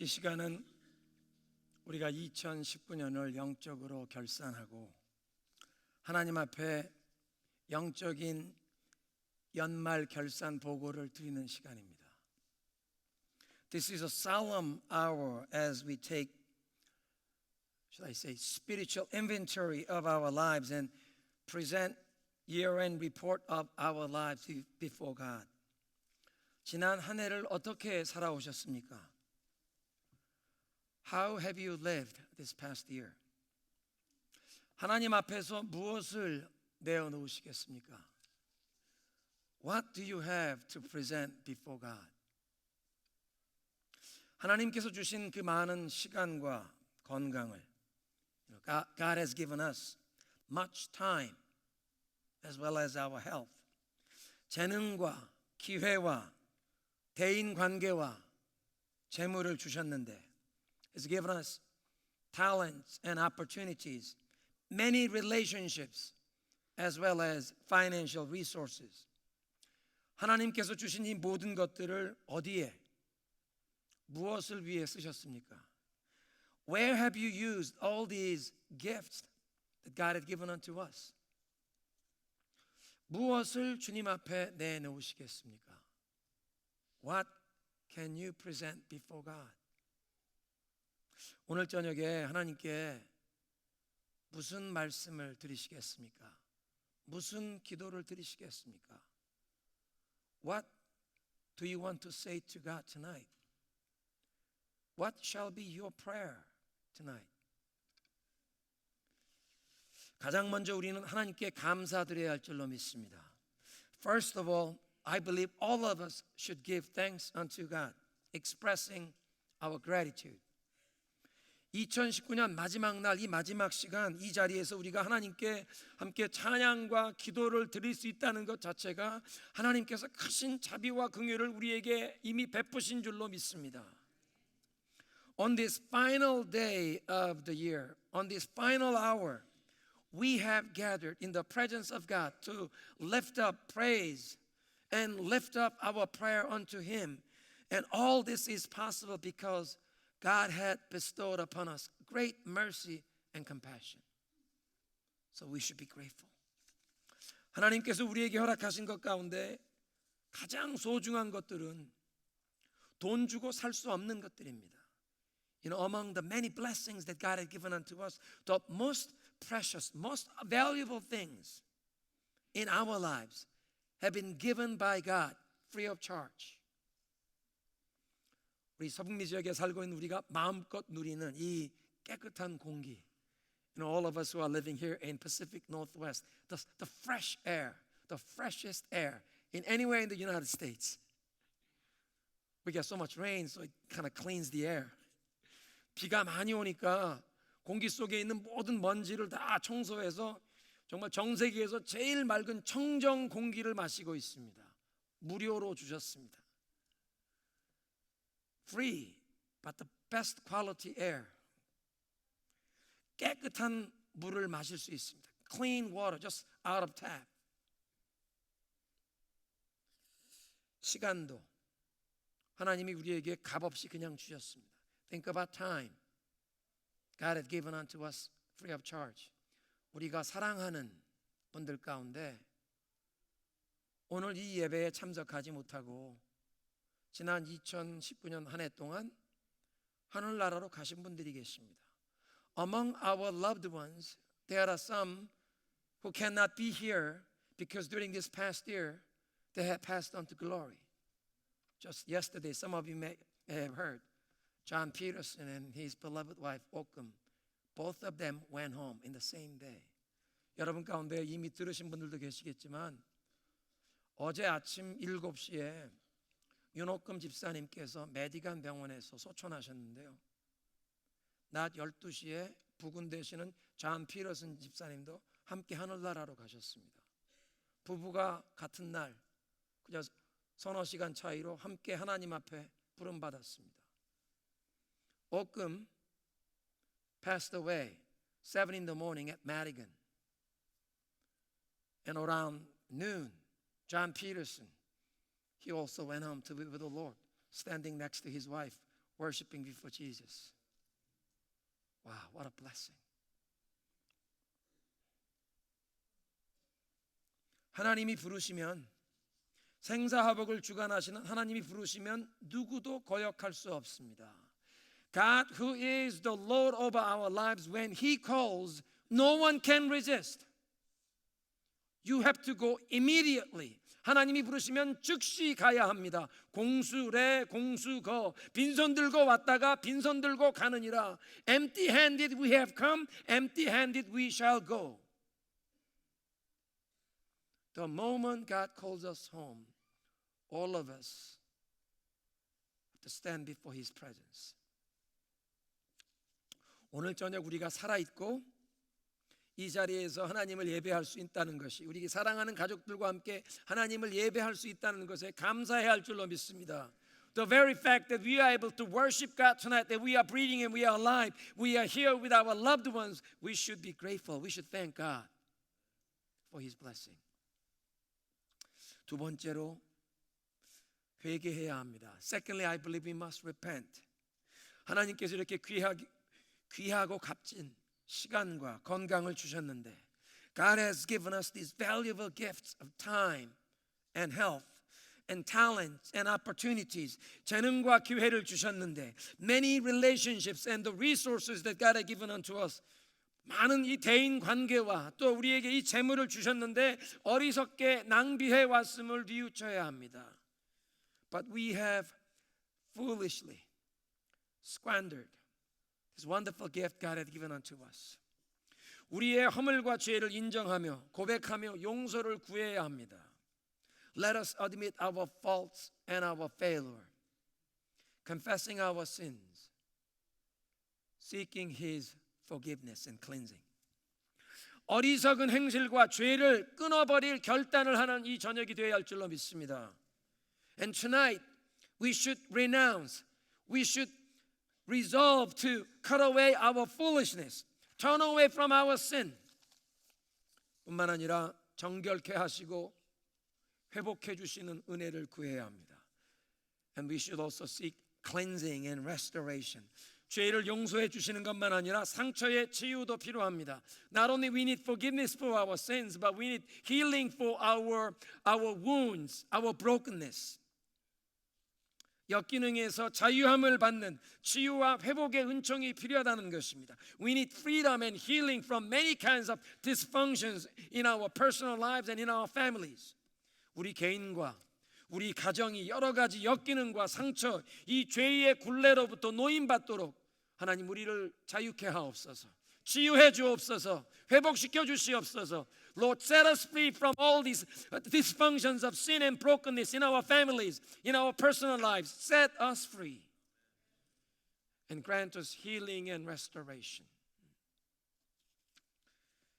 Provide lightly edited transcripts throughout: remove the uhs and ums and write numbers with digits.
이 시간은 우리가 2019년을 영적으로 결산하고 하나님 앞에 영적인 연말 결산 보고를 드리는 시간입니다. This is a solemn hour as we take, should I say, spiritual inventory of our lives and present year-end report of our lives before God. 지난 한 해를 어떻게 살아오셨습니까? How have you lived this past year? 하나님 앞에서 무엇을 내어놓으시겠습니까? What do you have to present before God? 하나님께서 주신 그 많은 시간과 건강을 God has given us much time as well as our health. 재능과 기회와 대인 관계와 재물을 주셨는데 He's given us talents and opportunities, many relationships as well as financial resources. 하나님께서 주신 이 모든 것들을 어디에 무엇을 위해 쓰셨습니까? Where have you used all these gifts that God had given unto us? 무엇을 주님 앞에 내놓으시겠습니까? What can you present before God? 오늘 저녁에 하나님께 무슨 말씀을 드리시겠습니까? 무슨 기도를 드리시겠습니까? What do you want to say to God tonight? What shall be your prayer tonight? 가장 먼저 우리는 하나님께 감사드려야 할 줄로 믿습니다. First of all, I believe all of us should give thanks unto God, expressing our gratitude. 2019년 마지막 날, 이 마지막 시간, 이 자리에서 우리가 하나님께 함께 찬양과 기도를 드릴 수 있다는 것 자체가 하나님께서 크신 자비와 긍휼을 우리에게 이미 베푸신 줄로 믿습니다. On this final day of the year, on this final hour, we have gathered in the presence of God to lift up praise and lift up our prayer unto Him. And all this is possible because God had bestowed upon us great mercy and compassion. So we should be grateful. 하나님께서 우리에게 허락하신 것 가운데 가장 소중한 것들은 돈 주고 살 수 없는 것들입니다. Among the many blessings that God had given unto us, the most precious, most valuable things in our lives have been given by God free of charge. 우리 서북미 지역에 살고 있는 우리가 마음껏 누리는 이 깨끗한 공기. All of us who are living here in Pacific Northwest, the fresh air, the freshest air in anywhere in the United States. We get so much rain, so it kind of cleans the air. 비가 많이 오니까 공기 속에 있는 모든 먼지를 다 청소해서 정말 전 세계에서 제일 맑은 청정 공기를 마시고 있습니다. 무료로 주셨습니다. Free, but the best quality air. 깨끗한 물을 마실 수 있습니다. Clean water, just out of tap. 시간도 하나님이 우리에게 값없이 그냥 주셨습니다. Think about time. God had given unto us free of charge. 우리가 사랑하는 분들 가운데 오늘 이 예배에 참석하지 못하고 지난 2019년 한 해 동안 하늘나라로 가신 분들이 계십니다. Among our loved ones, there are some who cannot be here because during this past year, they have passed on to glory. Just yesterday, some of you may have heard, John Peterson and his beloved wife, Okum, both of them went home in the same day. 여러분 가운데 이미 들으신 분들도 계시겠지만 어제 아침 7시에 윤옥금 집사님께서 메디간 병원에서 소천하셨는데요. 낮 12시에 부근되시는 존 피터슨 집사님도 함께 하늘나라로 가셨습니다. 부부가 같은 날 그저 서너 시간 차이로 함께 하나님 앞에 부름받았습니다. Okum passed away 7 in the morning at Madigan. And around noon, John Peterson, he also went home to be with the Lord, standing next to his wife, worshiping before Jesus. Wow, what a blessing. 하나님이 부르시면, 생사화복을 주관하시는 하나님이 부르시면 누구도 거역할 수 없습니다. God, who is the Lord over our lives, when He calls, no one can resist. You have to go immediately. 하나님이 부르시면 즉시 가야 합니다. 공수래 공수거, 빈손 들고 왔다가 빈손 들고 가느니라. Empty-handed we have come, empty-handed we shall go. The moment God calls us home, all of us have to stand before His presence. 오늘 저녁 우리가 살아있고 이 자리에서 하나님을 예배할 수 있다는 것이, 우리 사랑하는 가족들과 함께 하나님을 예배할 수 있다는 것에 감사해야 할 줄로 믿습니다. The very fact that we are able to worship God tonight, that we are breathing and we are alive, we are here with our loved ones, we should be grateful. We should thank God for His blessing. 두 번째로 회개해야 합니다. Secondly, I believe we must repent. 하나님께서 이렇게 귀하고 값진 시간과 건강을 주셨는데, God has given us these valuable gifts of time and health and talents and opportunities. 재능과 기회를 주셨는데, many relationships and the resources that God has given unto us. 많은 이 대인 관계와 또 우리에게 이 재물을 주셨는데 어리석게 낭비해 왔음을 뉘우쳐야 합니다. But we have foolishly squandered this wonderful gift God had given unto us. 우리의 허물과 죄를 인정하며 고백하며 용서를 구해야 합니다. Let us admit our faults and our failure, confessing our sins, seeking His forgiveness and cleansing. 어리석은 행실과 죄를 끊어버릴 결단을 하는 이 저녁이 되어야 할 줄로 믿습니다. And tonight we should renounce, we should resolve to cut away our foolishness, turn away from our sin. 뿐만 아니라 정결케 하시고 회복해 주시는 은혜를 구해야 합니다. And we should also seek cleansing and restoration. 죄를 용서해 주시는 것만 아니라 상처의 치유도 필요합니다. Not only we need forgiveness for our sins, but we need healing for our wounds, our brokenness. 역기능에서 자유함을 받는 치유와 회복의 은총이 필요하다는 것입니다. We need freedom and healing from many kinds of dysfunctions in our personal lives and in our families. 우리 개인과 우리 가정이 여러 가지 역기능과 상처, 이 죄의 굴레로부터 노임받도록 하나님 우리를 자유케 하옵소서. 치유해 주옵소서. 회복시켜 주시옵소서. Lord, set us free from all these dysfunctions of sin and brokenness in our families, in our personal lives. Set us free and grant us healing and restoration.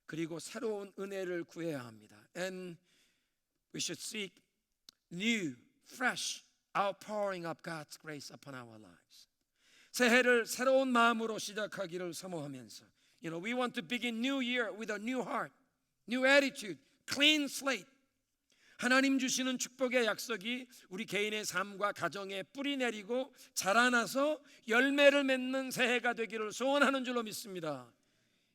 그리고 새로운 은혜를 구해야 합니다. And we should seek new, fresh outpouring of God's grace upon our lives. 새해를 새로운 마음으로 시작하기를 사모하면서, we want to begin new year with a new heart, new attitude, clean slate. 하나님 주시는 축복의 약속이 우리 개인의 삶과 가정에 뿌리 내리고 자라나서 열매를 맺는 새해가 되기를 소원하는 줄로 믿습니다.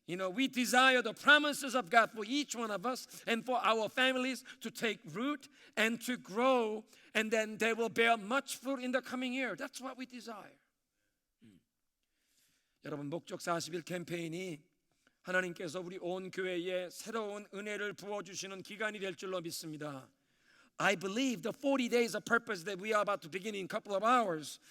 We desire the promises of God for each one of us and for our families to take root and to grow, and then they will bear much fruit in the coming year. That's what we desire. 여러분, 목적 40일 캠페인이 하나님께서 우리 온 교회에 새로운 은혜를 부어주시는 기간이 될 줄로 믿습니다. I believe the 40 days of purpose that we are about to begin in a couple of hours,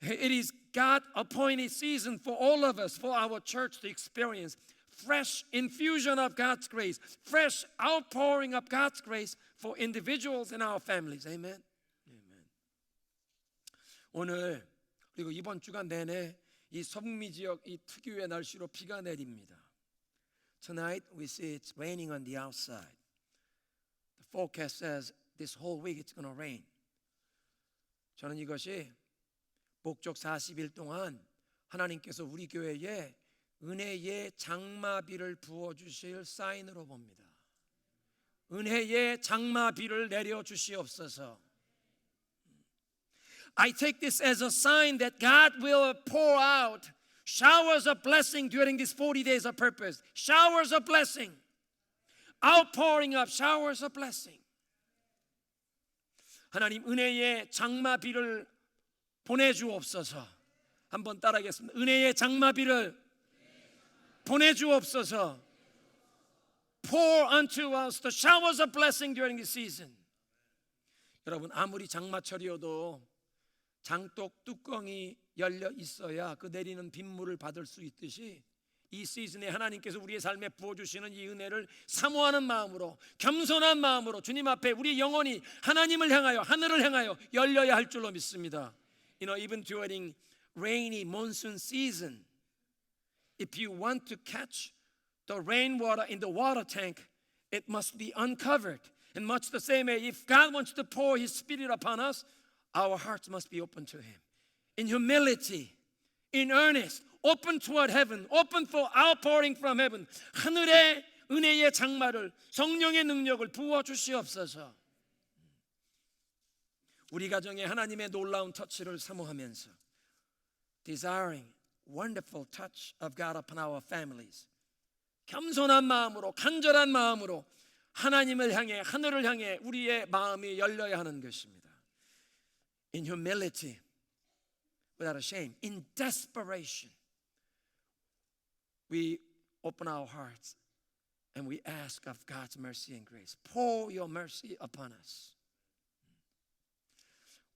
it is God appointed season for all of us, for our church to experience fresh infusion of God's grace, fresh outpouring of God's grace for individuals and our families. Amen. Amen. 오늘 그리고 이번 주간 내내 이 서북미 지역 이 특유의 날씨로 비가 내립니다. Tonight we see it's raining on the outside. The forecast says this whole week it's going to rain. 저는 이것이 목적 40일 동안 하나님께서 우리 교회에 은혜의 장마비를 부어주실 사인으로 봅니다. 은혜의 장마비를 내려주시옵소서. I take this as a sign that God will pour out showers of blessing during these 40 days of purpose. Showers of blessing. Outpouring of showers of blessing. 하나님 은혜의 장마비를 보내주옵소서. 한번 따라하겠습니다. 은혜의 장마비를 보내주옵소서. Pour unto us the showers of blessing during this season. 여러분 아무리 장마철이어도 장독 뚜껑이 열려 있어야 그 내리는 빗물을 받을 수 있듯이 이 시즌에 하나님께서 우리의 삶에 부어주시는 이 은혜를 사모하는 마음으로 겸손한 마음으로 주님 앞에 우리 영혼이 하나님을 향하여 하늘을 향하여 열려야 할 줄로 믿습니다. You know, even during rainy monsoon season, if you want to catch the rainwater in the water tank, it must be uncovered. And much the same way, if God wants to pour His Spirit upon us, our hearts must be open to Him. In humility, in earnest, open toward heaven, open for outpouring from heaven. 하늘의 은혜의 장마를 성령의 능력을 부어 주시옵소서. 우리 가정에 하나님의 놀라운 터치를 사모하면서 desiring wonderful touch of God upon our families. 겸손한 마음으로 간절한 마음으로 하나님을 향해 하늘을 향해 우리의 마음이 열려야 하는 것입니다. In humility, without a shame, in desperation, we open our hearts and we ask of God's mercy and grace. Pour your mercy upon us.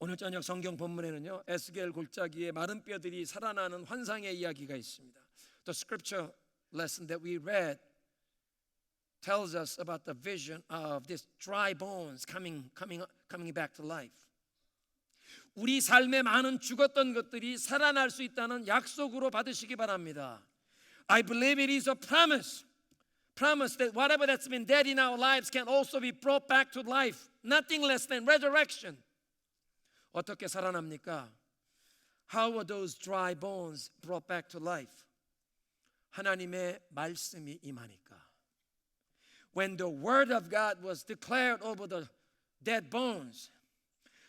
오늘 저녁 성경 본문에는요 에스겔 골짜기에 마른 뼈들이 살아나는 환상의 이야기가 있습니다. The scripture lesson that we read tells us about the vision of these dry bones coming back to life. 우리 삶에 많은 죽었던 것들이 살아날 수 있다는 약속으로 받으시기 바랍니다. I believe it is a promise that whatever that's been dead in our lives can also be brought back to life. Nothing less than resurrection. 어떻게 살아납니까? How were those dry bones brought back to life? 하나님의 말씀이 임하니까. When the word of God was declared over the dead bones,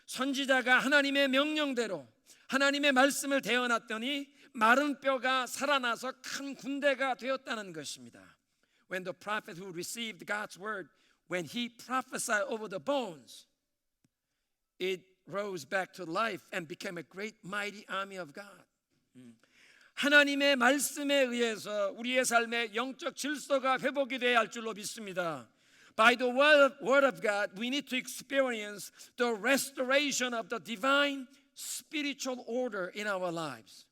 선지자가 하나님의 명령대로 하나님의 말씀을 대어놨더니 마른 뼈가 살아나서 큰 군대가 되었다는 것입니다. When the prophet who received God's word, when he prophesied over the bones, it rose back to life and became a great mighty army of God. 하나님의 말씀에 의해서 우리의 삶의 영적 질서가 회복이 되어야 할 줄로 믿습니다. By the word of God, we need to experience the restoration of the divine spiritual order in our lives.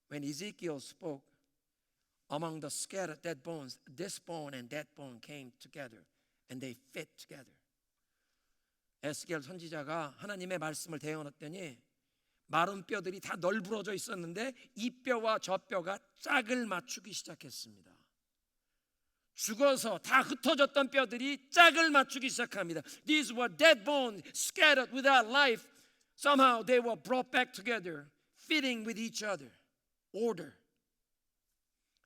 When Ezekiel spoke among the scattered dead bones, this bone and that bone came together and they fit together. 에스겔 선지자가 하나님의 말씀을 대어놨더니 마른 뼈들이 다 널브러져 있었는데 이 뼈와 저 뼈가 짝을 맞추기 시작했습니다. 죽어서 다 흩어졌던 뼈들이 짝을 맞추기 시작합니다. These were dead bones scattered without life. Somehow they were brought back together, fitting with each other. Order.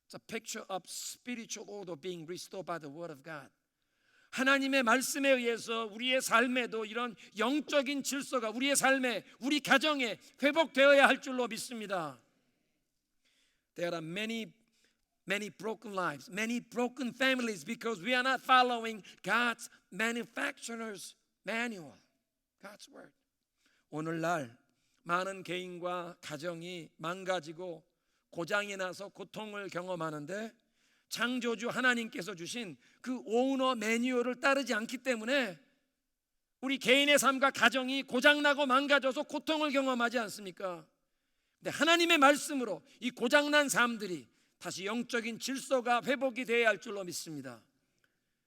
It's a picture of spiritual order being restored by the word of God. 하나님의 말씀에 의해서 우리의 삶에도 이런 영적인 질서가 우리의 삶에 우리 가정에 회복되어야 할 줄로 믿습니다. There are many broken lives, many broken families because we are not following God's manufacturer's manual, God's word. 오늘날 많은 개인과 가정이 망가지고 고장이 나서 고통을 경험하는데 창조주 하나님께서 주신 그 오너 매뉴얼을 따르지 않기 때문에 우리 개인의 삶과 가정이 고장나고 망가져서 고통을 경험하지 않습니까? 근데 하나님의 말씀으로 이 고장난 삶들이 다시 영적인 질서가 회복이 되어야 할 줄로 믿습니다.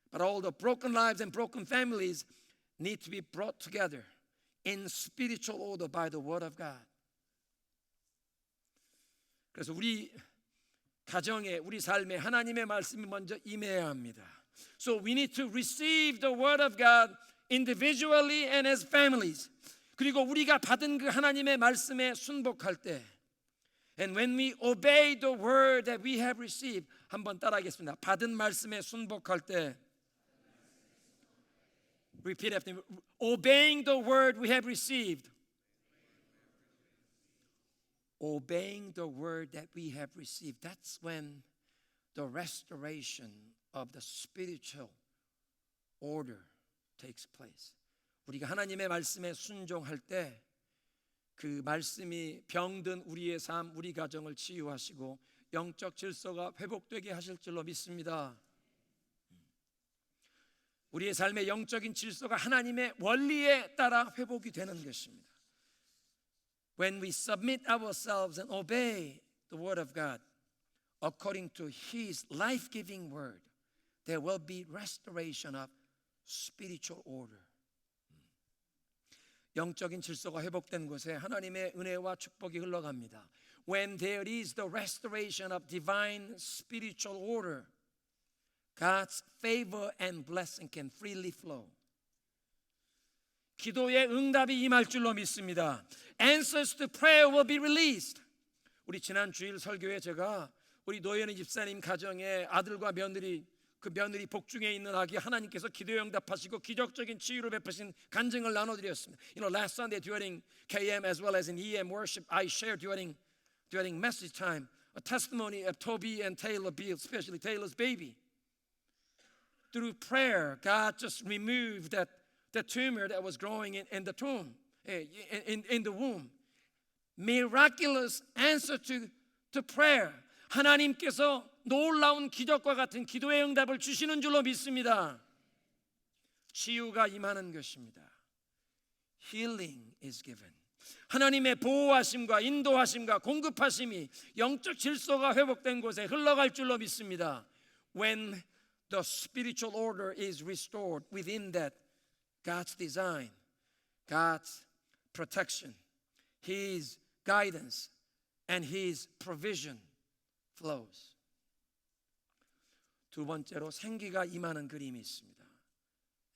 But all the broken lives and broken families need to be brought together in spiritual order by the word of God. 그래서 우리 가정에 우리 삶에 하나님의 말씀이 먼저 임해야 합니다. So we need to receive the word of God individually and as families. 그리고 우리가 받은 그 하나님의 말씀에 순복할 때 And when we obey the word that we have received 한번 따라하겠습니다. 받은 말씀에 순복할 때 Repeat after me. Obeying the word we have received obeying the word that we have received, that's when the restoration of the spiritual order takes place. 우리가 하나님의 말씀에 순종할 때 그 말씀이 병든 우리의 삶, 우리 가정을 치유하시고 영적 질서가 회복되게 하실 줄로 믿습니다. 우리의 삶의 영적인 질서가 하나님의 원리에 따라 회복이 되는 것입니다. When we submit ourselves and obey the word of God according to His life-giving word, there will be restoration of spiritual order. 영적인 질서가 회복된 곳에 하나님의 은혜와 축복이 흘러갑니다. When there is the restoration of divine spiritual order, God's favor and blessing can freely flow. 기도의 응답이 임할 줄로 믿습니다. Answers to prayer will be released. 우리 지난 주일 설교에 제가 우리 노현희 집사님 가정의 아들과 며느리, 그 며느리 복중에 있는 아기 하나님께서 기도에 응답하시고 기적적인 치유를 베푸신 간증을 나눠드렸습니다. Last Sunday during KM as well as in EM worship, I shared during message time a testimony of Toby and Taylor Beal, especially Taylor's baby. Through prayer, God just removed that tumor that was growing in the tomb, in the womb. Miraculous answer to prayer. 하나님께서 놀라운 기적과 같은 기도의 응답을 주시는 줄로 믿습니다. 치유가 임하는 것입니다. Healing is given. 하나님의 보호하심과 인도하심과 공급하심이 영적 질서가 회복된 곳에 흘러갈 줄로 믿습니다. When the spiritual order is restored within that, God's design, God's protection, His guidance, and His provision flows. 두 번째로 생기가 임하는 그림이 있습니다.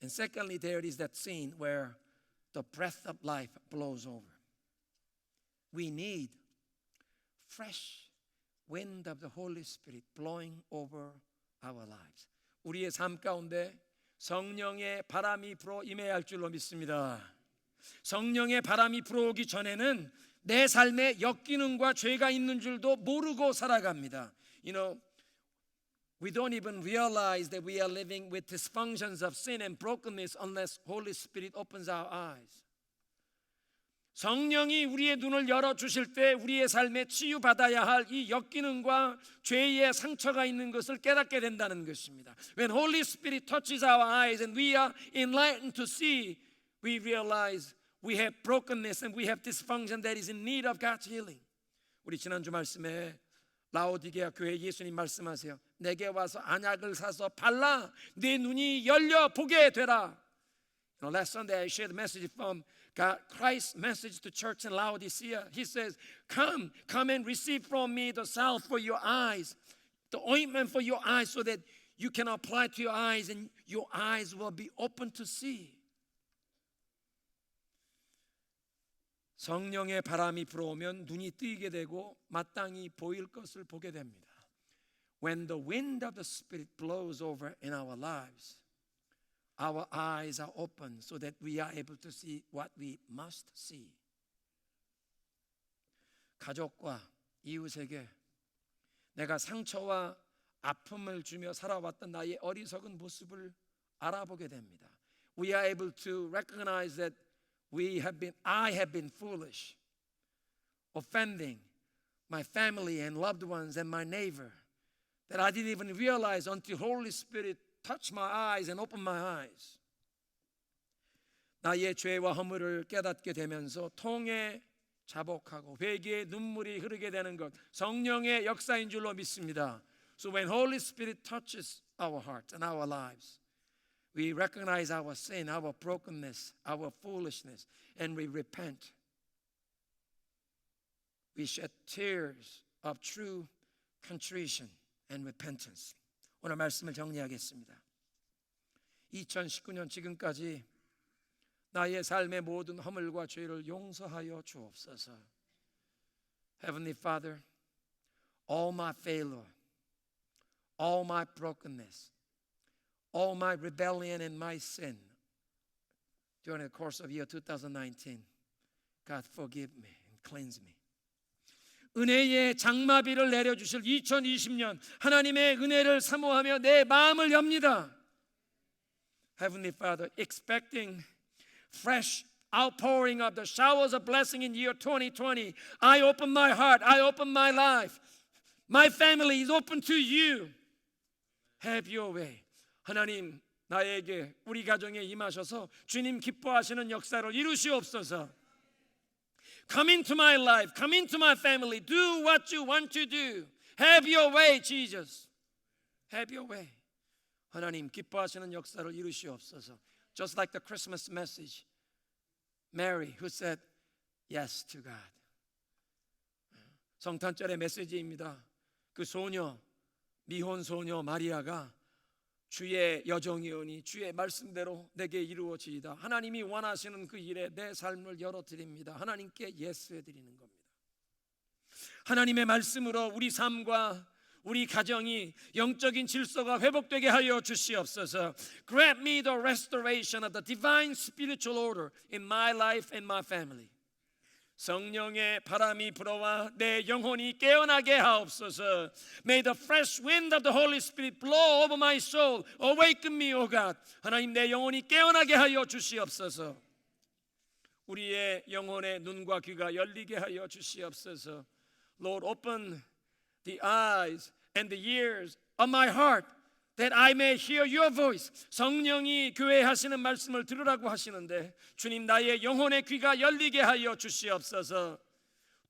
And secondly, there is that scene where the breath of life blows over. We need fresh wind of the Holy Spirit blowing over our lives. 우리의 삶 가운데 성령의 바람이 불어 임해야 할 줄로 믿습니다. 성령의 바람이 불어오기 전에는 내 삶에 역기능과 죄가 있는 줄도 모르고 살아갑니다. We don't even realize that we are living with dysfunctions of sin and brokenness unless Holy Spirit opens our eyes. 성령이 우리의 눈을 열어주실 때 우리의 삶에 치유받아야 할 이 역기능과 죄의 상처가 있는 것을 깨닫게 된다는 것입니다. When Holy Spirit touches our eyes and we are enlightened to see, we realize we have brokenness and we have dysfunction that is in need of God's healing. 우리 지난주 말씀에 라오디게아 교회 예수님 말씀하세요. 내게 와서 안약을 사서 발라 내 눈이 열려 보게 되라. Last Sunday I shared a message from Christ's message to church in Laodicea. He says, come and receive from me the salve for your eyes, the ointment for your eyes, so that you can apply to your eyes and your eyes will be open to see. 성령의 바람이 불어오면 눈이 뜨이게 되고 마땅히 보일 것을 보게 됩니다. When the wind of the Spirit blows over in our lives, our eyes are open so that we are able to see what we must see. 가족과 이웃에게 내가 상처와 아픔을 주며 살아왔던 나의 어리석은 모습을 알아보게 됩니다. We are able to recognize that I have been foolish, offending my family and loved ones and my neighbor, that I didn't even realize until Holy Spirit touched my eyes and opened my eyes. 나의 죄와 허물을 깨닫게 되면서 통에 자복하고 회개의 눈물이 흐르게 되는 것, 성령의 역사인 줄로 믿습니다. So when Holy Spirit touches our hearts and our lives, we recognize our sin, our brokenness, our foolishness, and we repent. We shed tears of true contrition and repentance. 오늘 말씀을 정리하겠습니다. 2019년 지금까지 나의 삶의 모든 허물과 죄를 용서하여 주옵소서. Heavenly Father, all my failure, all my brokenness, all my rebellion and my sin during the course of year 2019, God forgive me and cleanse me. 은혜의 장마비를 내려주실 2020년 하나님의 은혜를 사모하며 내 마음을 엽니다. Heavenly Father, expecting fresh outpouring of the showers of blessing in year 2020, I open my heart, I open my life. My family is open to you. Have your way. 하나님, 나에게 우리 가정에 임하셔서 주님 기뻐하시는 역사를 이루시옵소서. Come into my life, come into my family. Do what you want to do. Have your way, Jesus. Have your way. 하나님 기뻐하시는 역사를 이루시옵소서. Just like the Christmas message, Mary who said yes to God. 성탄절의 메시지입니다. 그 소녀, 미혼 소녀 마리아가 주의 여정이오니 주의 말씀대로 내게 이루어지이다. 하나님이 원하시는 그 일에 내 삶을 열어드립니다. 하나님께 예스해 드리는 겁니다. 하나님의 말씀으로 우리 삶과 우리 가정이 영적인 질서가 회복되게 하여 주시옵소서. Grant me the restoration of the divine spiritual order in my life and my family. 성령의 바람이 불어와 내 영혼이 깨어나게 하옵소서. May the fresh wind of the Holy Spirit blow over my soul. Awaken me, O God. 하나님 내 영혼이 깨어나게 하여 주시옵소서. 우리의 영혼의 눈과 귀가 열리게 하여 주시옵소서. Lord, open the eyes and the ears of my heart that I may hear your voice. 성령이 교회에 하시는 말씀을 들으라고 하시는데 주님 나의 영혼의 귀가 열리게 하여 주시옵소서.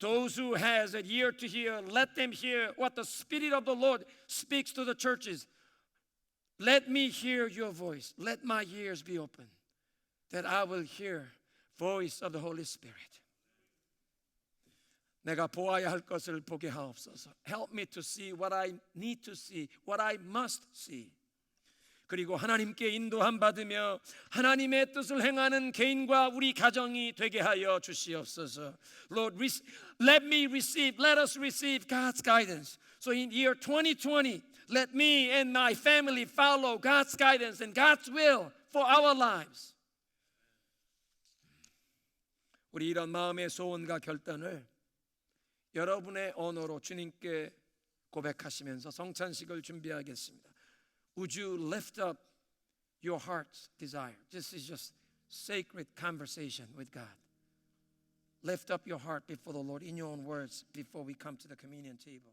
Those who has an ear to hear, let them hear what the Spirit of the Lord speaks to the churches. Let me hear your voice. Let my ears be open that I will hear voice of the Holy Spirit. 내가 보아야 할 것을 보게 하옵소서. Help me to see what I need to see, what I must see. 그리고 하나님께 인도함 받으며 하나님의 뜻을 행하는 개인과 우리 가정이 되게 하여 주시옵소서. Lord, let us receive God's guidance. So in year 2020, let me and my family follow God's guidance and God's will for our lives. 우리 이런 마음의 소원과 결단을 여러분의 언어로 주님께 고백하시면서 성찬식을 준비하겠습니다. Would you lift up your heart's desire? This is just sacred conversation with God. Lift up your heart before the Lord in your own words before we come to the communion table.